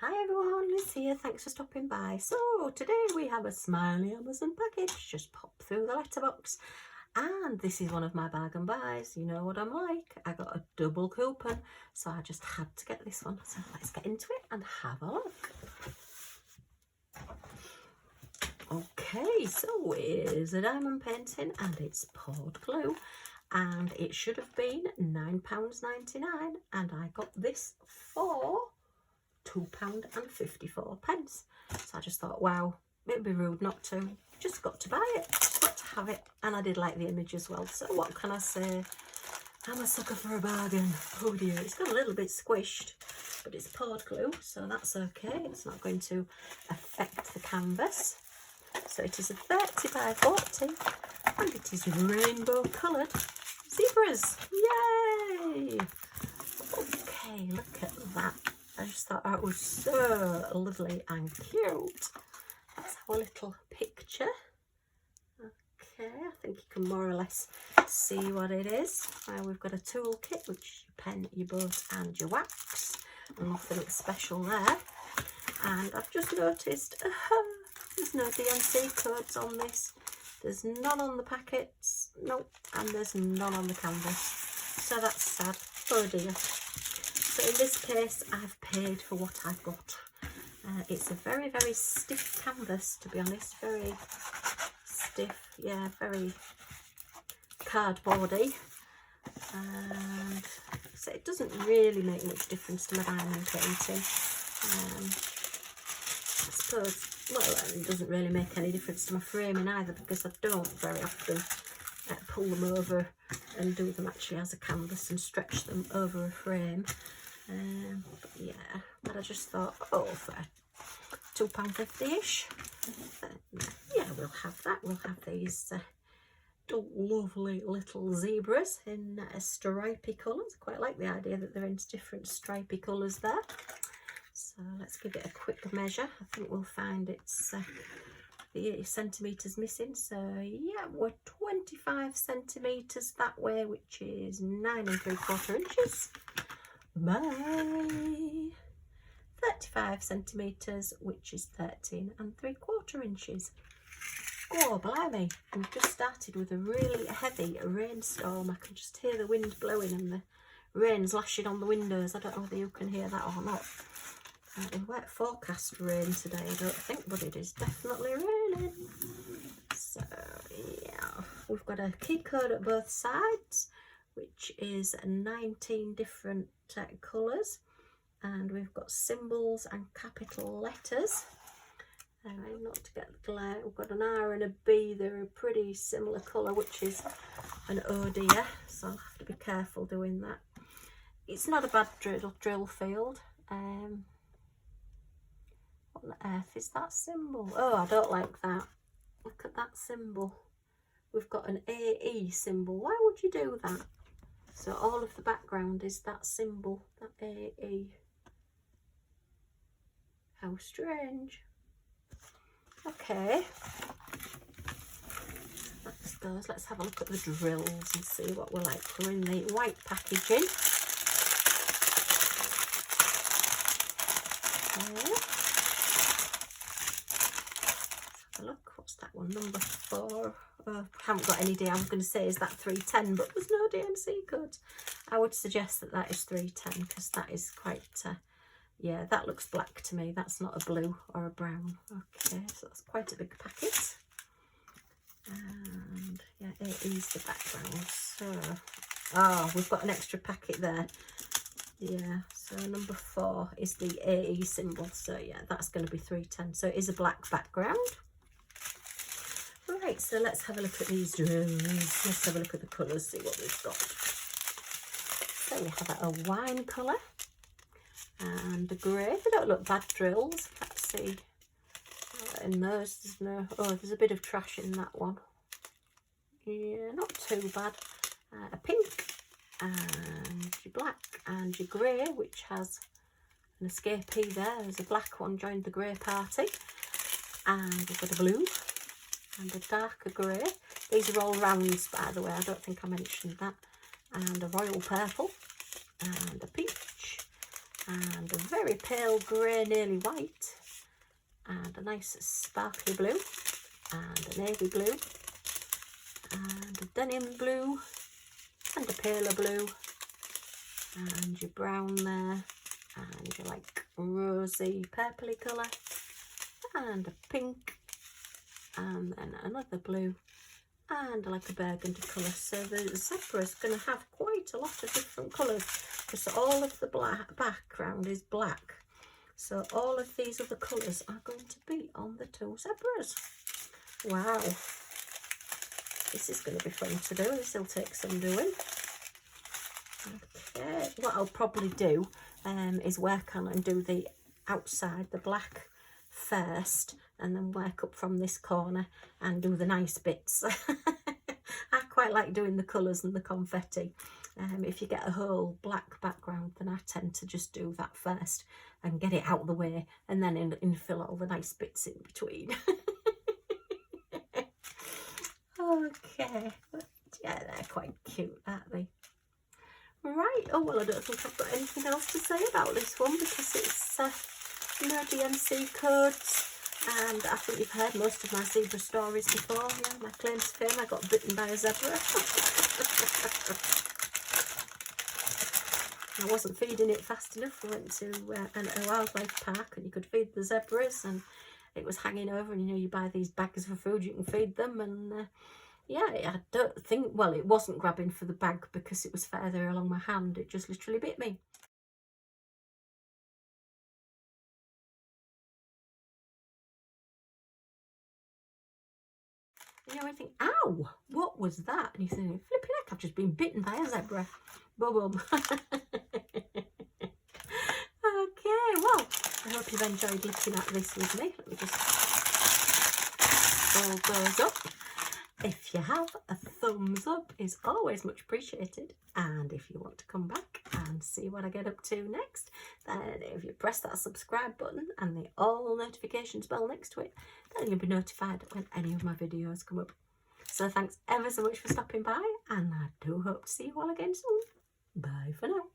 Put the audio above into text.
Hi everyone, Liz here, thanks for stopping by. So today we have a smiley Amazon package, just pop through the letterbox, and this is one of my bargain buys. You know what I'm like, I got a double coupon, so I just had to get this one. So let's get into it and have a look. Okay, so here's a diamond painting and it's poured glue, and it should have been £9.99 and I got this for £2.54. So I just thought, wow, it'd be rude not to. Just got to buy it, just got to have it, and I did like the image as well. So what can I say? I'm a sucker for a bargain. Oh dear, it's got a little bit squished, but it's poured glue, so that's okay. It's not going to affect the canvas. So it is a 30 by 40, and it is rainbow coloured zebras. Yay! Okay, look at that. I just thought that was so lovely and cute. Let's have a little picture. Okay, I think you can more or less see what it is. We've got a toolkit, which is your pen, your boat and your wax. Nothing special there. And I've just noticed there's no DNC codes on this. There's none on the packets. Nope. And there's none on the canvas. So that's sad. Oh dear. So in this case, I've paid for what I've got. It's a very, very stiff canvas, to be honest. Very stiff, yeah, very cardboardy. And so it doesn't really make much difference to my diamond painting. I suppose, well, it doesn't really make any difference to my framing either, because I don't very often pull them over and do them actually as a canvas and stretch them over a frame. But yeah, but I just thought, oh, for £2.50-ish, yeah, we'll have that. We'll have these lovely little zebras in stripy colours. Quite like the idea that they're in different stripy colours there. So let's give it a quick measure. I think we'll find it's the centimetres missing. So yeah, we're 25 centimetres that way, which is 9 3/4 inches. By 35 centimetres, which is 13 3/4 inches. Oh, blimey, we've just started with a really heavy rainstorm. I can just hear the wind blowing and the rain's lashing on the windows. I don't know whether you can hear that or not. We weren't forecast rain today, I don't think, but it is definitely raining. So yeah, we've got a key code at both sides, which is 19 different colours, and we've got symbols and capital letters. Not to get the glare, we've got an R and a B. They're a pretty similar colour, which is an oh dear, so I'll have to be careful doing that. It's not a bad drill field. What on earth is that symbol? Oh, I don't like that. Look at that symbol. We've got an AE symbol. Why would you do that? So all of the background is that symbol, that AE. How strange. Okay. That's those. Let's have a look at the drills and see what we're like. We're in the white packaging. Okay. Let's have a look. What's that one? Number 4. I haven't got any idea. I was going to say, is that 310, but there's no DNC code. I would suggest that that is 310, because that is quite, yeah, that looks black to me. That's not a blue or a brown. Okay, so that's quite a big packet. And yeah, it is the background. So, oh, we've got an extra packet there. Yeah, so number 4 is the AE symbol. So yeah, that's going to be 310. So it is a black background. Right, so let's have a look at these drills. Let's have a look at the colours, see what we've got. So we have a wine colour and a grey. They don't look bad drills. Let's see. In those, there's no. Oh, there's a bit of trash in that one. Yeah, not too bad. A pink and your black and your grey, which has an escapee there. There's a black one joined the grey party, and we've got a blue and a darker grey. These are all rounds, by the way. I don't think I mentioned that. And a royal purple and a peach and a very very pale grey, nearly white, and a nice sparkly blue, and a navy blue, and a denim blue, and a paler blue, and your brown there, and your like rosy purpley colour, and a pink, and then another blue, and like a burgundy colour. So the zebra is going to have quite a lot of different colours, because all of the background is black. So all of these other colours are going to be on the two zebras. Wow. This is going to be fun to do. This will take some doing. Okay. What I'll probably do is work on and do the outside, the black first, and then work up from this corner and do the nice bits. I quite like doing the colours and the confetti. If you get a whole black background, then I tend to just do that first and get it out of the way, and then infill all the nice bits in between. Okay, but yeah, they're quite cute, aren't they? Right, oh well, I don't think I've got anything else to say about this one, because it's you know, DMC codes, and I think you've heard most of my zebra stories before. Yeah, my claim to fame, I got bitten by a zebra. I wasn't feeding it fast enough. We went to a wildlife park, and you could feed the zebras, and it was hanging over, and you know, you buy these bags of food, you can feed them, and yeah, I don't think, well, it wasn't grabbing for the bag because it was further along my hand. It just literally bit me. And you know, I think, ow, what was that? And you think, flipping heck, I've just been bitten by a zebra. Boom, boom. Okay, well, I hope you've enjoyed looking at this with me. Let me just fold those up. If you have, a thumbs up is always much appreciated. And if you want to come back and see what I get up to next, then if you press that subscribe button and the all notifications bell next to it, then you'll be notified when any of my videos come up. So thanks ever so much for stopping by, and I do hope to see you all again soon. Bye for now.